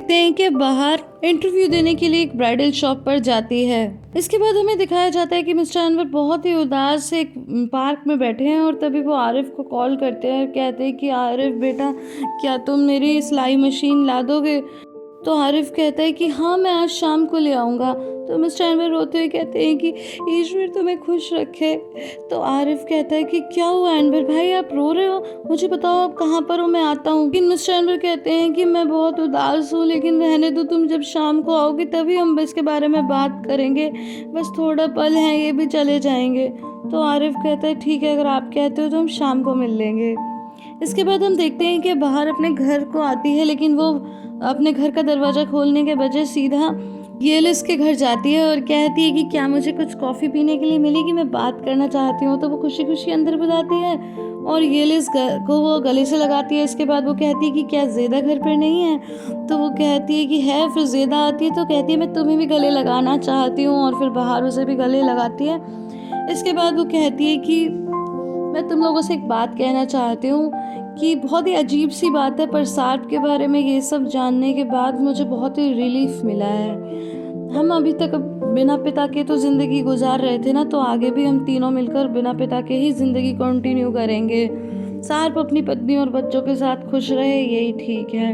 देखते हैं कि बाहर इंटरव्यू देने के लिए एक ब्राइडल शॉप पर जाती है। इसके बाद हमें दिखाया जाता है कि मिस्टर अनवर बहुत ही उदास एक पार्क में बैठे हैं और तभी वो आरिफ को कॉल करते हैं और कहते हैं कि आरिफ बेटा, क्या तुम मेरी सिलाई मशीन ला दोगे? तो आरिफ कहता है कि हाँ, मैं आज शाम को ले आऊँगा। तो मिस्टर अनवर रोते हुए कहते हैं कि ईश्वर तुम्हें खुश रखे। तो आरिफ कहता है कि क्या हुआ अनवर भाई, आप रो रहे हो? मुझे बताओ आप कहाँ पर हो, मैं आता हूँ। लेकिन मिस्टर अनवर कहते हैं कि मैं बहुत उदास हूँ, लेकिन रहने दो, तुम जब शाम को आओगे तभी हम इसके बारे में बात करेंगे। बस थोड़ा पल है, ये भी चले जाएंगे। तो आरिफ कहता है ठीक है, अगर आप कहते हो तो हम शाम को मिल लेंगे। इसके बाद हम देखते हैं कि बाहर अपने घर को आती है, लेकिन वो अपने घर का दरवाज़ा खोलने के बजाय सीधा येलिस के घर जाती है और कहती है कि क्या मुझे कुछ कॉफ़ी पीने के लिए मिलेगी, मैं बात करना चाहती हूँ। तो वो खुशी खुशी अंदर बुलाती है और येलिस को वो गले से लगाती है। इसके बाद वो कहती है कि क्या ज़ेदा घर पर नहीं है? तो वो कहती है कि है। फिर ज़ेदा आती है तो कहती है मैं तुम्हें भी गले लगाना चाहती हूँ, और फिर बाहर उसे भी गले लगाती है। इसके बाद वो कहती है कि मैं तुम लोगों से एक बात कहना चाहती हूँ कि बहुत ही अजीब सी बात है, पर सार्प के बारे में ये सब जानने के बाद मुझे बहुत ही रिलीफ मिला है। हम अभी तक बिना पिता के तो ज़िंदगी गुजार रहे थे ना, तो आगे भी हम तीनों मिलकर बिना पिता के ही ज़िंदगी कंटिन्यू करेंगे। सार्प अपनी पत्नी और बच्चों के साथ खुश रहे, यही ठीक है।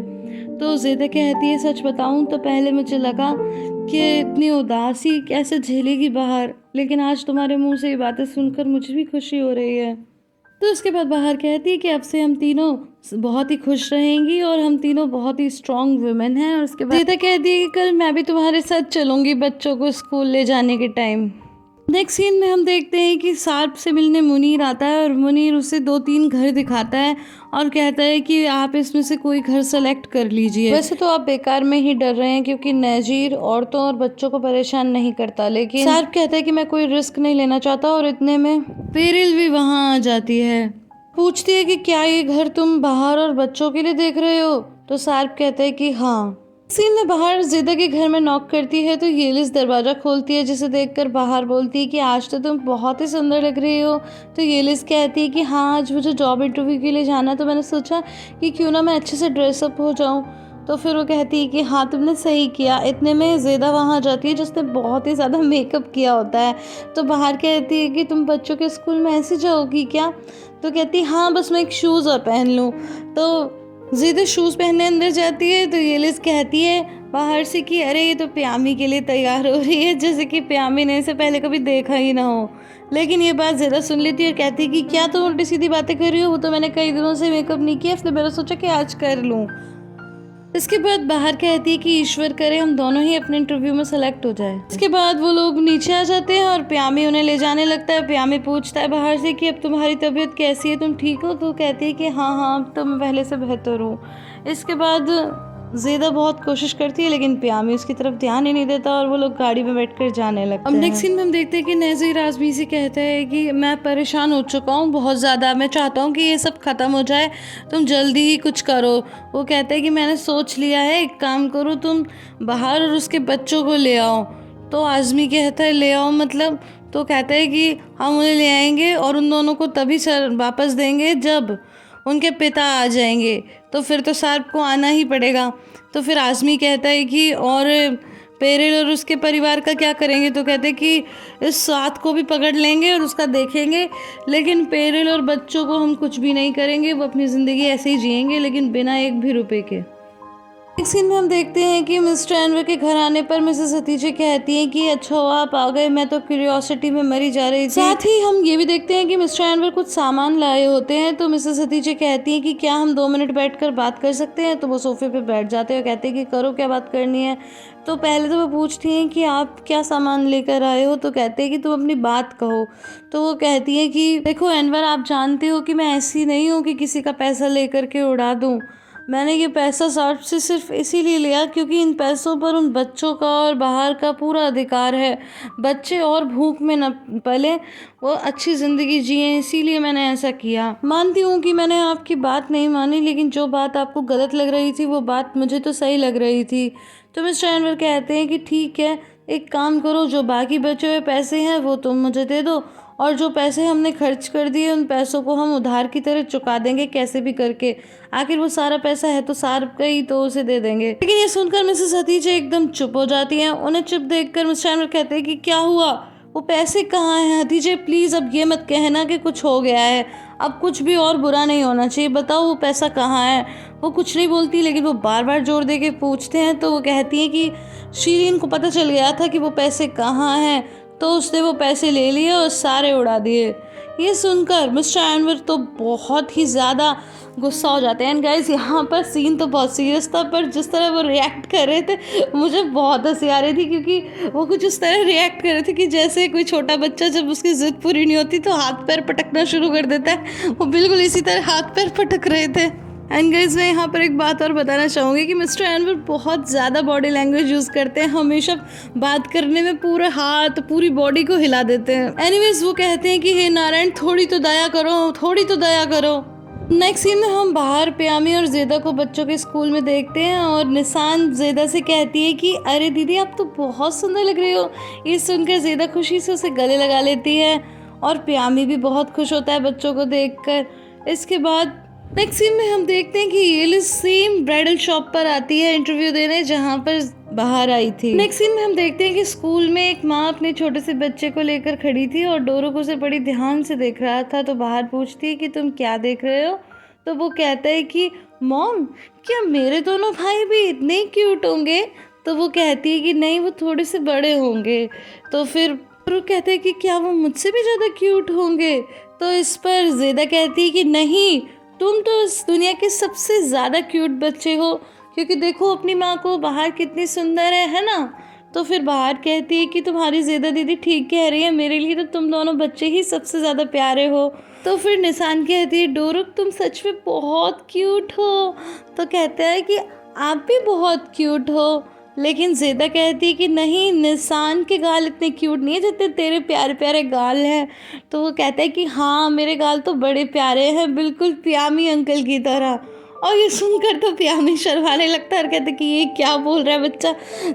तो ज़ेदा कहती है सच बताऊं तो पहले मुझे लगा कि इतनी उदासी कैसे झेलेगी बाहर, लेकिन आज तुम्हारे मुंह से ये बातें सुनकर मुझे भी खुशी हो रही है। तो उसके बाद बाहर कहती है कि अब से हम तीनों बहुत ही खुश रहेंगी और हम तीनों बहुत ही स्ट्रॉन्ग वुमेन हैं। और उसके बाद ज़ेदा कहती है कि कल मैं भी तुम्हारे साथ चलूँगी बच्चों को स्कूल ले जाने के टाइम। नेक्स्ट सीन में हम देखते हैं कि सार्प से मिलने मुनीर आता है और मुनीर उसे 2-3 घर दिखाता है और कहता है कि आप इसमें से कोई घर सेलेक्ट कर लीजिए। वैसे तो आप बेकार में ही डर रहे हैं क्योंकि नजीर औरतों और बच्चों को परेशान नहीं करता, लेकिन सार्प कहता है कि मैं कोई रिस्क नहीं लेना चाहता। और इतने में पेरिल भी वहाँ आ जाती है। पूछती है कि क्या ये घर तुम बाहर और बच्चों के लिए देख रहे हो? तो सार्प कहता है कि हाँ। सीन में बाहर ज़ेदा के घर में नॉक करती है तो येलिस दरवाज़ा खोलती है, जिसे देखकर बाहर बोलती है कि आज तो तुम बहुत ही सुंदर लग रही हो। तो येलिस कहती है कि हाँ, आज मुझे जॉब इंटरव्यू के लिए जाना, तो मैंने सोचा कि क्यों ना मैं अच्छे से ड्रेसअप हो जाऊँ। तो फिर वो कहती है कि हाँ, तुमने सही किया। इतने में ज़ेदा वहाँ आ जाती है जिसने बहुत ही ज़्यादा मेकअप किया होता है। तो बाहर कहती है कि तुम बच्चों के स्कूल में ऐसे जाओगी क्या? तो कहती हाँ, बस मैं एक शूज़ और पहन लूँ। तो ज़ेदा शूज़ पहनने अंदर जाती है तो येलिस कहती है बाहर से कि अरे ये तो प्यामी के लिए तैयार हो रही है, जैसे कि प्यामी ने इसे पहले कभी देखा ही ना हो। लेकिन ये बात ज़ेदा सुन लेती है और कहती है कि क्या तुम उल्टी सीधी बातें कर रही हो, वो तो मैंने कई दिनों से मेकअप नहीं किया, इसलिए मैंने सोचा कि आज कर लूँ। इसके बाद बाहर कहती है कि ईश्वर करे हम दोनों ही अपने इंटरव्यू में सेलेक्ट हो जाए। इसके बाद वो लोग नीचे आ जाते हैं और प्यामी उन्हें ले जाने लगता है। प्यामी पूछता है बाहर से कि अब तुम्हारी तबीयत कैसी है, तुम ठीक हो? तो कहती है कि हाँ हाँ, अब तो मैं पहले से बेहतर हूँ। इसके बाद ज़ेदा बहुत कोशिश करती है लेकिन प्यामी उसकी तरफ ध्यान ही नहीं देता और वो लोग गाड़ी में बैठकर जाने लगते हैं। अब नेक्स्ट सीन में हम देखते हैं कि नज़ीर आज़मी से कहता है कि मैं परेशान हो चुका हूँ बहुत ज़्यादा, मैं चाहता हूँ कि ये सब ख़त्म हो जाए, तुम जल्दी ही कुछ करो। वो कहता है कि मैंने सोच लिया है, एक काम करो तुम बाहर और उसके बच्चों को ले आओ। तो आज़मी कहता है ले आओ मतलब? तो कहता है कि हम उन्हें ले आएंगे और उन दोनों को तभी सर वापस देंगे जब उनके पिता आ जाएंगे। तो फिर तो सार्प को आना ही पड़ेगा। तो फिर आज़मी कहता है कि और पेरिल और उसके परिवार का क्या करेंगे? तो कहते हैं कि इस साथ को भी पकड़ लेंगे और उसका देखेंगे, लेकिन पेरिल और बच्चों को हम कुछ भी नहीं करेंगे, वो अपनी ज़िंदगी ऐसे ही जिएंगे लेकिन बिना एक भी रुपए के। एक सीन में हम देखते हैं कि मिस्टर अनवर के घर आने पर मिसेस हतीजे कहती हैं कि अच्छा हुआ आप आ गए, मैं तो क्यूरियोसिटी में मरी जा रही थी। साथ ही हम ये भी देखते हैं कि मिस्टर अनवर कुछ सामान लाए होते हैं। तो मिसेस हतीजे कहती हैं कि क्या हम 2 मिनट बैठकर बात कर सकते हैं? तो वो सोफे पे बैठ जाते हैं और कहते हैं कि करो, क्या बात करनी है? तो पहले तो वो पूछती हैं कि आप क्या सामान लेकर आए हो? तो कहते हैं कि तुम अपनी बात कहो। तो वो कहती हैं कि देखो अनवर, आप जानते हो कि मैं ऐसी नहीं हूँ कि किसी का पैसा लेकर के उड़ा दूँ। मैंने ये पैसा सार्प से सिर्फ इसीलिए लिया क्योंकि इन पैसों पर उन बच्चों का और बाहर का पूरा अधिकार है। बच्चे और भूख में न पले, वो अच्छी ज़िंदगी जिए, इसीलिए मैंने ऐसा किया। मानती हूँ कि मैंने आपकी बात नहीं मानी, लेकिन जो बात आपको गलत लग रही थी वो बात मुझे तो सही लग रही थी। तो मिस्टर अनवर कहते हैं कि ठीक है, एक काम करो, जो बाकी बचे हुए पैसे हैं वो तुम मुझे दे दो और जो पैसे हमने खर्च कर दिए उन पैसों को हम उधार की तरह चुका देंगे कैसे भी करके। आखिर वो सारा पैसा है तो सार का ही, तो उसे दे देंगे। लेकिन ये सुनकर मिसेस हतीजे एकदम चुप हो जाती हैं। उन्हें चुप देखकर मिस्टर एनवर कहते हैं कि क्या हुआ, वो पैसे कहाँ हैं? हतीजे प्लीज़ अब ये मत कहना कि कुछ हो गया है, अब कुछ भी और बुरा नहीं होना चाहिए, बताओ वो पैसा कहाँ है। वो कुछ नहीं बोलती, लेकिन वो बार बार जोर दे के पूछते हैं। तो वो कहती हैं कि शीरीन को पता चल गया था कि वो पैसे कहाँ हैं, तो उसने वो पैसे ले लिए और सारे उड़ा दिए। ये सुनकर मिस्टर एनवर तो बहुत ही ज़्यादा गुस्सा हो जाते हैं। एंड गाइस, यहाँ पर सीन तो बहुत सीरियस था, पर जिस तरह वो रिएक्ट कर रहे थे मुझे बहुत हंसी आ रही थी, क्योंकि वो कुछ उस तरह रिएक्ट कर रहे थे कि जैसे कोई छोटा बच्चा जब उसकी ज़िद पूरी नहीं होती तो हाथ पैर पटकना शुरू कर देता है। वो बिल्कुल इसी तरह हाथ पैर पटक रहे थे। एंड गाइस, मैं यहाँ पर एक बात और बताना चाहूँगी कि मिस्टर एनवर बहुत ज़्यादा बॉडी लैंग्वेज यूज़ करते हैं। हमेशा बात करने में पूरे हाथ, पूरी बॉडी को हिला देते हैं। एनीवेज, वो कहते हैं कि हे नारायण, थोड़ी तो दया करो, थोड़ी तो दया करो। नेक्स्ट सीन में हम बाहर प्यामी और ज़ेदा को बच्चों के स्कूल में देखते हैं और निशान ज़ेदा से कहती है कि अरे दीदी, आप तो बहुत सुंदर लग रही हो। ये सुनकर ज़ेदा खुशी से उसे गले लगा लेती है और प्यामी भी बहुत खुश होता है बच्चों को देखकर। इसके बाद नेक्स्ट सीन में हम देखते हैं कि ये सेम ब्राइडल शॉप पर आती है इंटरव्यू देने जहाँ पर बाहर आई थी। नेक्स्ट सीन में हम देखते हैं कि स्कूल में एक माँ अपने छोटे से बच्चे को लेकर खड़ी थी और डोरक उसे बड़ी ध्यान से देख रहा था। तो बाहर पूछती है कि तुम क्या देख रहे हो? तो वो कहता है कि मॉम, क्या मेरे दोनों भाई भी इतने क्यूट होंगे? तो वो कहती है कि नहीं, वो थोड़े से बड़े होंगे। तो फिर वो कहते हैं कि क्या वो मुझसे भी ज़्यादा क्यूट होंगे? तो इस पर ज़ेदा कहती है कि नहीं, तुम तो इस दुनिया के सबसे ज़्यादा क्यूट बच्चे हो, क्योंकि देखो अपनी माँ को बाहर कितनी सुंदर है ना? तो फिर बाहर कहती है कि तुम्हारी ज़ेदा दीदी ठीक कह रही है, मेरे लिए तो तुम दोनों बच्चे ही सबसे ज़्यादा प्यारे हो। तो फिर निशान कहती है डोरक, तुम सच में बहुत क्यूट हो। तो कहता है कि आप भी बहुत क्यूट हो। लेकिन ज़ेदा कहती है कि नहीं, निशान के गाल इतने क्यूट नहीं है जितने तेरे प्यारे प्यारे गाल हैं। तो वो कहता है कि हाँ, मेरे गाल तो बड़े प्यारे हैं, बिल्कुल प्यामी अंकल की तरह। और ये सुनकर तो प्यामी शर्माने लगता है और कहते कि ये क्या बोल रहा है बच्चा।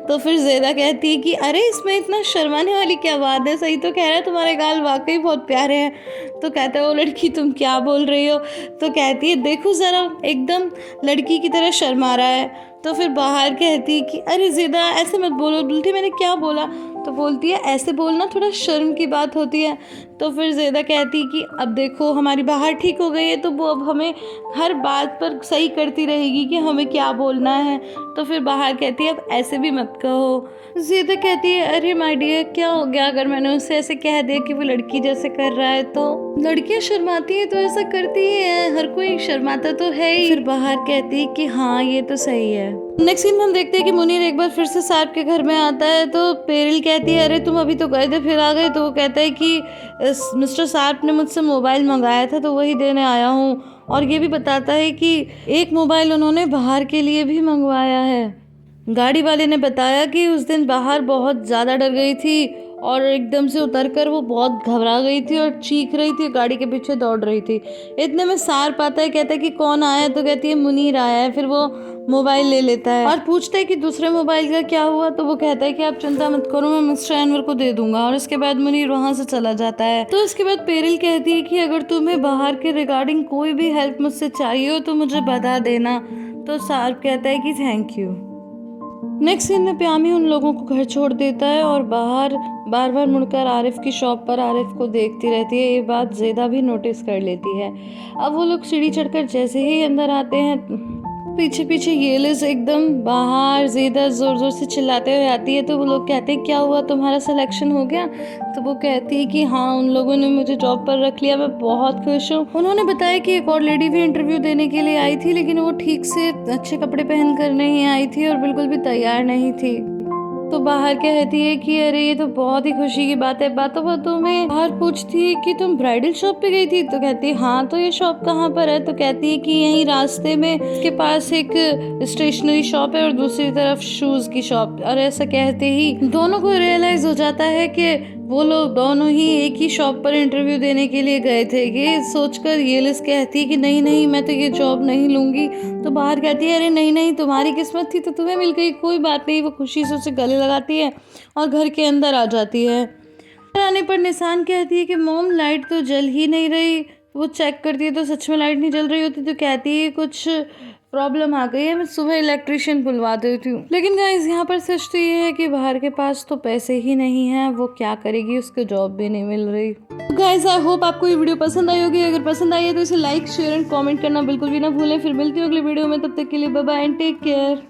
तो फिर ज़ेदा कहती है कि अरे इसमें इतना शर्माने वाली क्या बात है, सही तो कह रहा है, तुम्हारे गाल वाकई बहुत प्यारे हैं। तो कहता है ओ लड़की, तुम क्या बोल रही हो? तो कहती है देखो ज़रा, एकदम लड़की की तरह शर्मा रहा है। तो फिर बाहर कहती है कि अरे ज़ेदा, ऐसे मत बोलो। बोलती मैंने क्या बोला? तो बोलती है ऐसे बोलना थोड़ा शर्म की बात होती है। तो फिर ज़ेदा कहती कि अब देखो हमारी बाहर ठीक हो गई है, तो वो अब हमें हर बात पर सही करती रहेगी कि हमें क्या बोलना है। तो फिर बाहर कहती है अब ऐसे भी मत कहो। ज़ेदा कहती है अरे माय डियर, क्या हो गया अगर मैंने उससे ऐसे कह दिया कि वो लड़की जैसे कर रहा है? तो लड़कियां शर्माती हैं तो ऐसा करती ही है, हर कोई शर्माता तो है ही। फिर बाहर कहती है कि हाँ, ये तो सही है। नेक्स्ट सीन में हम देखते हैं कि मुनीर एक बार फिर से सार्प के घर में आता है। तो पेरिल कहती है अरे तुम अभी तो गए थे फिर आ गए? तो वो कहता है कि मिस्टर सार्प ने मुझसे मोबाइल मंगाया था तो वही देने आया हूँ। और ये भी बताता है कि एक मोबाइल उन्होंने बाहर के लिए भी मंगवाया है। गाड़ी वाले ने बताया कि उस दिन बाहर बहुत ज़्यादा डर गई थी और एकदम से उतरकर वो बहुत घबरा गई थी और चीख रही थी, गाड़ी के पीछे दौड़ रही थी। इतने में सार्प आता है, कहता है कि कौन आया है? तो कहती है मुनीर आया है। फिर वो मोबाइल ले लेता है और पूछता है कि दूसरे मोबाइल का क्या हुआ? तो वो कहता है कि आप चिंता मत करो, मैं मिस्टर एनवर को दे दूंगा। और इसके बाद मुनीर वहाँ से चला जाता है। तो इसके बाद पेरिल कहती है कि अगर तुम्हें बाहर के रिगार्डिंग कोई भी हेल्प मुझसे चाहिए हो तो मुझे बता देना। तो सार्प कहता है कि थैंक यू। नेक्स्ट सीन में प्यामी उन लोगों को घर छोड़ देता है और बाहर बार बार मुड़कर आरिफ की शॉप पर आरिफ को देखती रहती है। ये बात ज़ेदा भी नोटिस कर लेती है। अब वो लोग सीढ़ी चढ़कर जैसे ही अंदर आते हैं, पीछे पीछे ये लिज एकदम बाहर ज़ेदा ज़ोर ज़ोर से चिल्लाते हुए आती है। तो वो लोग कहते हैं क्या हुआ, तुम्हारा सिलेक्शन हो गया? तो वो कहती है कि हाँ, उन लोगों ने मुझे जॉब पर रख लिया, मैं बहुत खुश हूँ। उन्होंने बताया कि एक और लेडी भी इंटरव्यू देने के लिए आई थी, लेकिन वो ठीक से अच्छे कपड़े पहन कर नहीं आई थी और बिल्कुल भी तैयार नहीं थी। तो बाहर कहती है कि अरे ये तो बहुत ही खुशी की बात है। बातों बातों में बाहर पूछती है कि तुम ब्राइडल शॉप पे गई थी? तो कहती है हाँ। तो ये शॉप कहाँ पर है? तो कहती है कि यहीं रास्ते में इसके पास एक स्टेशनरी शॉप है और दूसरी तरफ शूज की शॉप। और ऐसा कहते ही दोनों को रियलाइज हो जाता है कि वो लोग दोनों ही एक ही शॉप पर इंटरव्यू देने के लिए गए थे। ये सोचकर ये लिस कहती है कि नहीं नहीं, मैं तो ये जॉब नहीं लूंगी। तो बाहर कहती है अरे नहीं नहीं, तुम्हारी किस्मत थी तो तुम्हें मिल गई, कोई बात नहीं। वो खुशी से उसे गले लगाती है और घर के अंदर आ जाती है। घर आने पर निशान कहती है कि मॉम लाइट तो जल ही नहीं रही। वो चेक करती है तो सच में लाइट नहीं जल रही होती, तो कहती है कुछ प्रॉब्लम आ गई है, मैं सुबह इलेक्ट्रिशियन बुलवा देती हूँ। लेकिन गाइस यहाँ पर सच तो ये है कि बाहर के पास तो पैसे ही नहीं है, वो क्या करेगी, उसको जॉब भी नहीं मिल रही। गाइस आई होप आपको ये वीडियो पसंद आई होगी। अगर पसंद आई है तो इसे लाइक शेयर एंड कमेंट करना बिल्कुल भी ना भूलें। फिर मिलती हूँ अगली वीडियो में, तब तक के लिए bye bye and take care.